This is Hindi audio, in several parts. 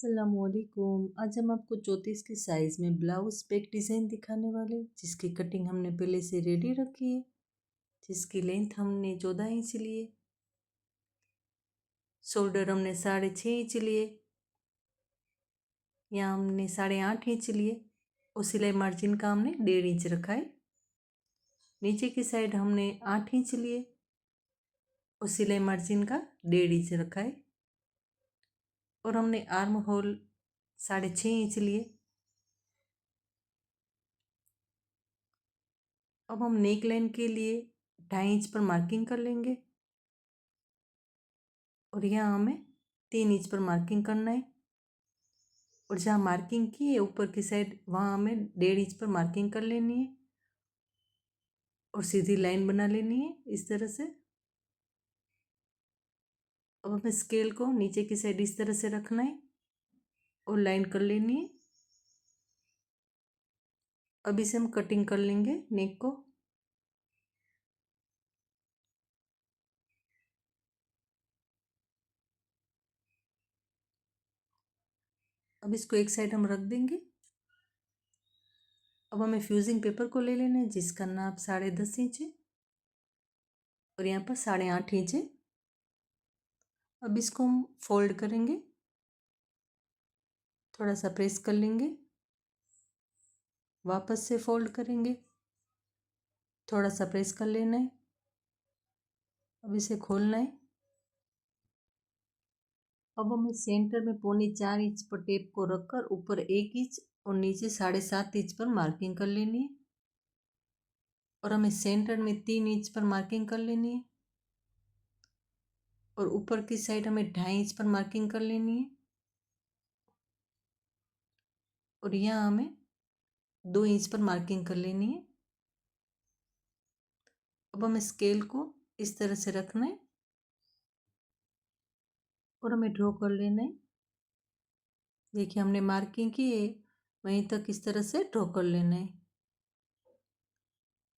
अस्सलामुअलैकुम। आज हम आपको 34 के साइज़ में ब्लाउज बैक डिज़ाइन दिखाने वाले, जिसकी कटिंग हमने पहले से रेडी रखी है, जिसकी लेंथ हमने 14 इंच ली है, शोल्डर हमने 6.5 इंच लिए, यहाँ हमने 8.5 इंच लिए और सिलाई मार्जिन का हमने 1.5 इंच रखा है। नीचे की साइड हमने 8 इंच लिए और सिलाई मार्जिन का 1.5 इंच रखा है और हमने आर्म होल 6.5 इंच लिए। अब हम नेक लाइन के लिए 2.5 इंच पर मार्किंग कर लेंगे और यहाँ हमें 3 इंच पर मार्किंग करना है और जहाँ मार्किंग की है ऊपर की साइड वहाँ हमें 1.5 इंच पर मार्किंग कर लेनी है और सीधी लाइन बना लेनी है इस तरह से। अब हमें स्केल को नीचे की साइड इस तरह से रखना है और लाइन कर लेनी है। अब इसे हम कटिंग कर लेंगे नेक को। अब इसको एक साइड हम रख देंगे। अब हमें फ्यूजिंग पेपर को ले लेना है जिसका नाप 10.5 इंच है और यहाँ पर 8.5 इंच है। अब इसको हम फोल्ड करेंगे, थोड़ा सा प्रेस कर लेंगे, वापस से फोल्ड करेंगे, थोड़ा सा प्रेस कर लेना है। अब इसे खोलना है। अब हमें सेंटर में 3.25 इंच पर टेप को रखकर ऊपर 1 इंच और नीचे 7.5 इंच पर मार्किंग कर लेनी है और हमें सेंटर में 3 इंच पर मार्किंग कर लेनी है और ऊपर की साइड हमें 2.5 इंच पर मार्किंग कर लेनी है और यहाँ हमें 2 इंच पर मार्किंग कर लेनी है। अब हमें स्केल को इस तरह से रखना है और हमें ड्रॉ कर लेना है। देखिए हमने मार्किंग की है, वहीं तक इस तरह से ड्रॉ कर लेना है।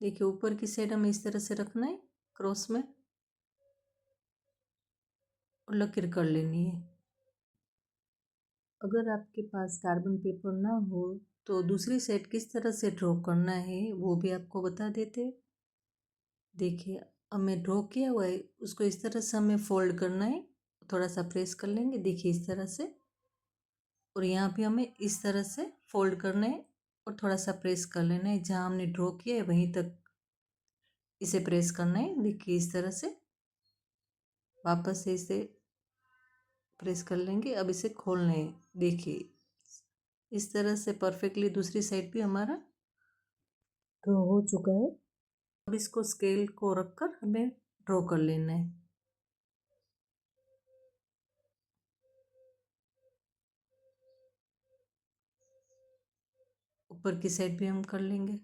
देखिए ऊपर की साइड हमें इस तरह से रखना है क्रॉस में और लकीर कर लेनी है। अगर आपके पास कार्बन पेपर ना हो तो दूसरी साइड किस तरह से ड्रॉ करना है वो भी आपको बता देते। देखिए हमें ड्रॉ किया हुआ है, उसको इस तरह से हमें फोल्ड करना है, थोड़ा सा प्रेस कर लेंगे, देखिए इस तरह से। और यहाँ भी हमें इस तरह से फोल्ड करना है और थोड़ा सा प्रेस कर लेना है, जहाँ हमने ड्रॉ किया है वहीं तक इसे प्रेस करना है। देखिए इस तरह से वापस से इसे प्रेस कर लेंगे। अब इसे खोलना है। देखिए इस तरह से परफेक्टली दूसरी साइड भी हमारा ड्रॉ हो चुका है। अब इसको स्केल को रखकर हमें ड्रॉ कर लेना है। ऊपर की साइड भी हम कर लेंगे।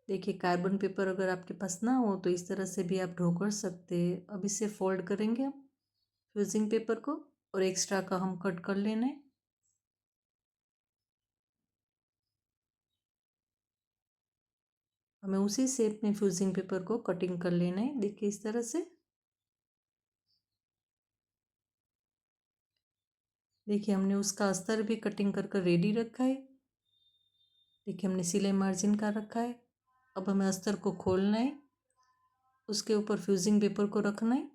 देखिए कार्बन पेपर अगर आपके पास ना हो तो इस तरह से भी आप ड्रॉ कर सकते हैं। अब इसे फोल्ड करेंगे हम फ्यूजिंग पेपर को और एक्स्ट्रा का हम कट कर लेना है। हमें उसी शेप में फ्यूजिंग पेपर को कटिंग कर लेना है। देखिए इस तरह से। देखिए हमने उसका अस्तर भी कटिंग कर कर रेडी रखा है। देखिए हमने सिलाई मार्जिन का रखा है। अब हमें अस्तर को खोलना है, उसके ऊपर फ्यूजिंग पेपर को रखना है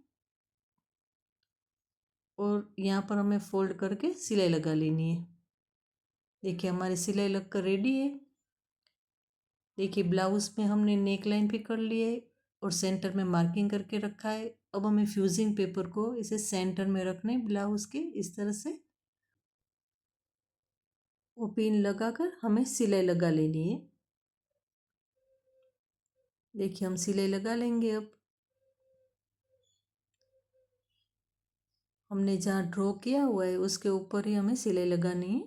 और यहाँ पर हमें फोल्ड करके सिलाई लगा लेनी है। देखिए हमारी सिलाई लगकर रेडी है। देखिए ब्लाउज में हमने नेक लाइन भी कर ली है और सेंटर में मार्किंग करके रखा है। अब हमें फ्यूजिंग पेपर को इसे सेंटर में रखना है ब्लाउज के इस तरह से। वो पिन लगाकर हमें सिलाई लगा लेनी है। देखिए हम सिलाई लगा लेंगे। अब हमने जहाँ ड्रॉ किया हुआ है उसके ऊपर ही हमें सिलाई लगानी है।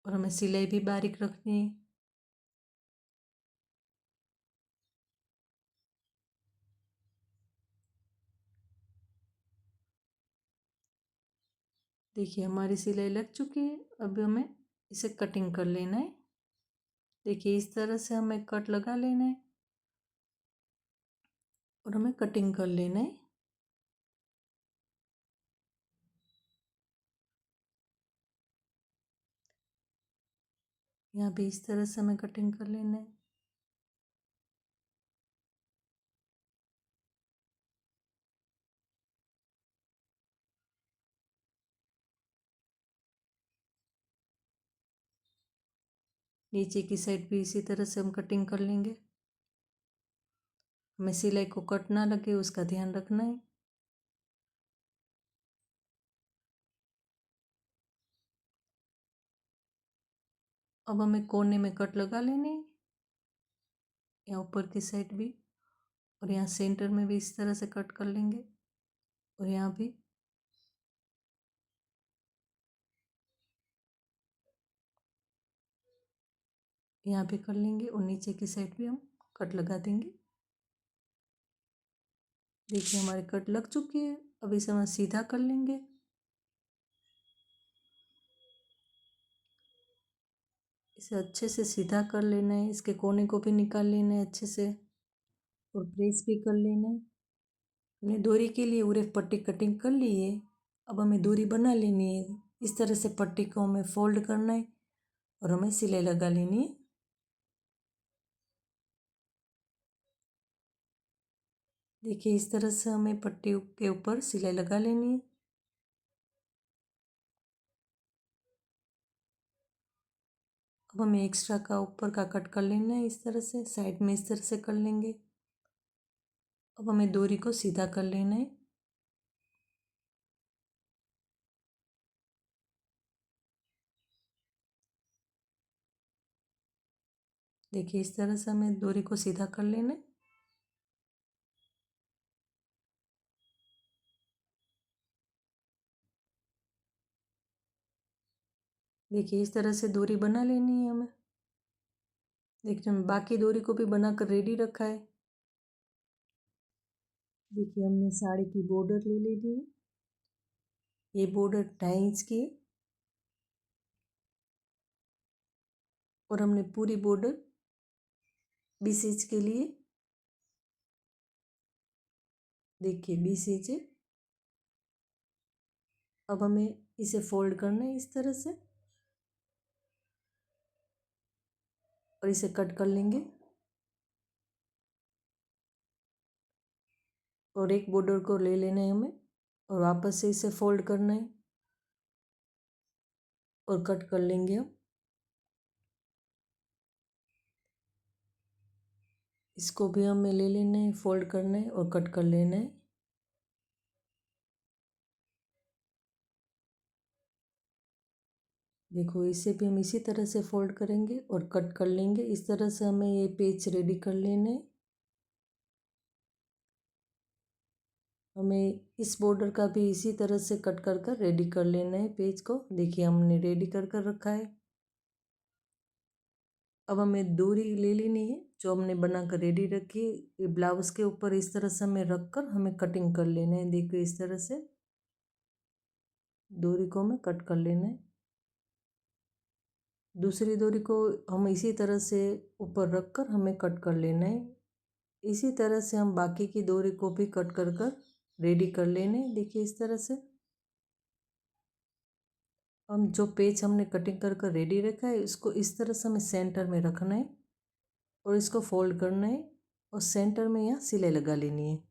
और हमें सिलाई भी बारीक रखनी है। देखिए हमारी सिलाई लग चुकी है। अब हमें इसे कटिंग कर लेना है। देखिए इस तरह से हमें कट लगा लेना है और हमें कटिंग कर लेना है। यहाँ भी इस तरह से हमें कटिंग कर लेना है। नीचे की साइड भी इसी तरह से हम कटिंग कर लेंगे। हमें सिलाई को कट ना लगे उसका ध्यान रखना है। अब हमें कोने में कट लगा लेने हैं, यहाँ ऊपर की साइड भी, और यहाँ सेंटर में भी इस तरह से कट कर लेंगे, और यहाँ भी। यहाँ भी कर लेंगे और नीचे की साइड भी हम कट लगा देंगे। देखिए हमारे कट लग चुकी है। अब इसे हम सीधा कर लेंगे। इसे अच्छे से सीधा कर लेना है, इसके कोने को भी निकाल लेना है अच्छे से, और प्रेस भी कर लेना है। हमने डोरी के लिए उरे पट्टी कटिंग कर ली है। अब हमें डोरी बना लेनी है। इस तरह से पट्टी को हमें फोल्ड करना है और हमें सिलाई लगा लेनी है। देखिए इस तरह से हमें पट्टी के ऊपर सिलाई लगा लेनी है। अब हमें एक्स्ट्रा का ऊपर का कट कर लेना है, इस तरह से साइड में इस तरह से कर लेंगे। अब हमें डोरी को सीधा कर लेना है। देखिए इस तरह से हमें डोरी को सीधा कर लेना है। देखिए इस तरह से डोरी बना लेनी है हमें। देखिए बाकी डोरी को भी बनाकर रेडी रखा है। देखिए हमने साड़ी की बॉर्डर ले लेनी है। ये बॉर्डर 2.5 इंच की है और हमने पूरी बॉर्डर 20 इंच के लिए, देखिए 20 इंच है। अब हमें इसे फोल्ड करना है इस तरह से और इसे कट कर लेंगे, और एक बॉर्डर को ले लेना है हमें और वापस से इसे फोल्ड करना है और कट कर लेंगे हम। इसको भी हमें ले लेना है, फोल्ड करना है और कट कर लेना है। देखो इसे भी हम इसी तरह से फोल्ड करेंगे और कट कर लेंगे। इस तरह से हमें ये पेज रेडी कर लेना है। हमें इस बॉर्डर का भी इसी तरह से कट कर कर रेडी कर लेना है पेज को। देखिए हमने रेडी कर कर रखा है। अब हमें डोरी ले लेनी है जो हमने बनाकर रेडी रखी है। ये ब्लाउज के ऊपर इस तरह से हमें रख कर हमें कटिंग कर लेना है। देखिए इस तरह से डोरी को हमें कट कर लेना है। दूसरी डोरी को हम इसी तरह से ऊपर रख कर हमें कट कर लेना है। इसी तरह से हम बाकी की डोरी को भी कट कर कर रेडी कर लेने। देखिए इस तरह से हम जो पेज हमने कटिंग कर कर रेडी रखा है इसको इस तरह से हमें सेंटर में रखना है और इसको फोल्ड करना है और सेंटर में यहाँ सिलाई लगा लेनी है।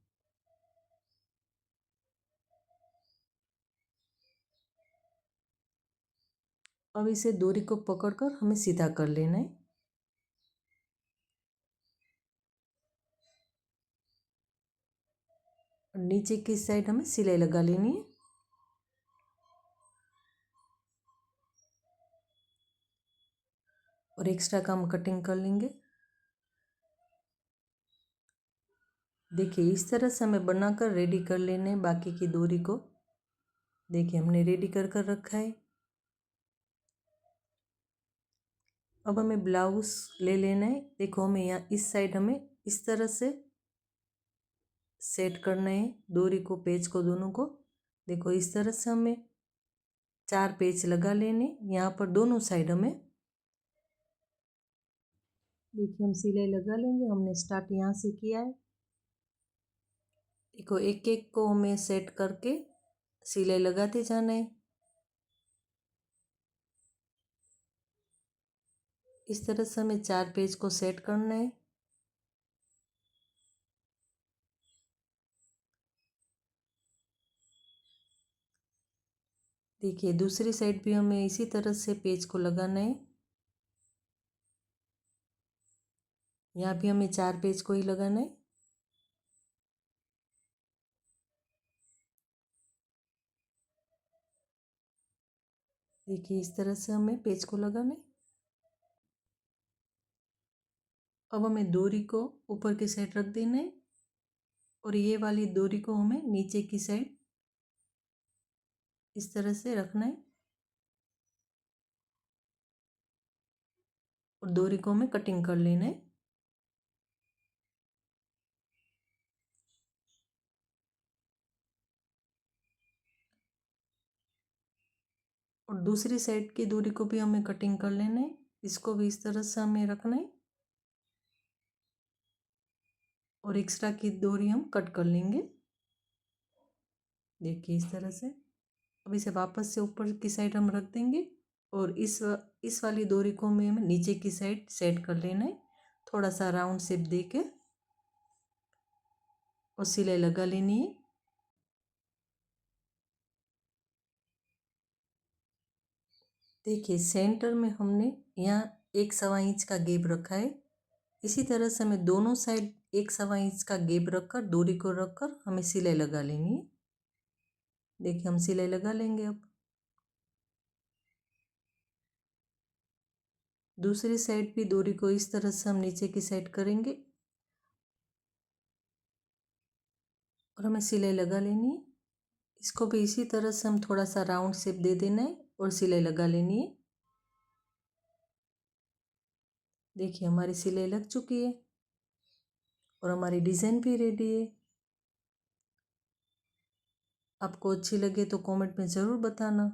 अब इसे डोरी को पकड़कर हमें सीधा कर लेना है। और नीचे की साइड हमें सिलाई लगा लेनी है। और एक्स्ट्रा का हम कटिंग कर लेंगे। देखिए इस तरह से हमें बनाकर रेडी कर लेना है बाकी की डोरी को। देखिए हमने रेडी कर कर रखा है। अब हमें ब्लाउज ले लेना है। देखो हमें यहाँ इस साइड हमें इस तरह से सेट करना है डोरी को, पेज को, दोनों को। देखो इस तरह से हमें 4 पेज लगा लेने। यहाँ पर दोनों साइड हमें देखिए हम सिलाई लगा लेंगे। हमने स्टार्ट यहाँ से किया है। देखो एक एक को हमें सेट करके सिलाई लगाते जाना है। इस तरह से हमें 4 पेज को सेट करना है। देखिए दूसरी साइड भी हमें इसी तरह से पेज को लगाना है। यहाँ भी हमें 4 पेज को ही लगाना है। देखिए इस तरह से हमें पेज को लगाना है। अब हमें डोरी को ऊपर की साइड रख देना है और ये वाली डोरी को हमें नीचे की साइड इस तरह से रखना है और डोरी को हमें कटिंग कर लेना है। और दूसरी साइड की डोरी को भी हमें कटिंग कर लेना है। इसको भी इस तरह से हमें रखना है और एक्स्ट्रा की डोरी हम कट कर लेंगे। देखिए इस तरह से। अब इसे वापस से ऊपर की साइड हम रख देंगे और इस वाली डोरी को हमें नीचे की साइड सेट कर लेना है। थोड़ा सा राउंड शेप देके और सिलाई लगा लेनी है। देखिए सेंटर में हमने यहाँ 1 सवा इंच का गैप रखा है। इसी तरह से हमें दोनों साइड 1 सवा इंच का गैप रखकर डोरी को रखकर हमें सिलाई लगा लेनी है। देखिए हम सिलाई लगा लेंगे। अब दूसरी साइड भी डोरी को इस तरह से हम नीचे की साइड करेंगे और हमें सिलाई लगा लेनी है। इसको भी इसी तरह से हम थोड़ा सा राउंड शेप दे देना है और सिलाई लगा लेनी है। देखिए हमारी सिलाई लग चुकी है और हमारी डिज़ाइन भी रेडी है। आपको अच्छी लगे तो कमेंट में ज़रूर बताना।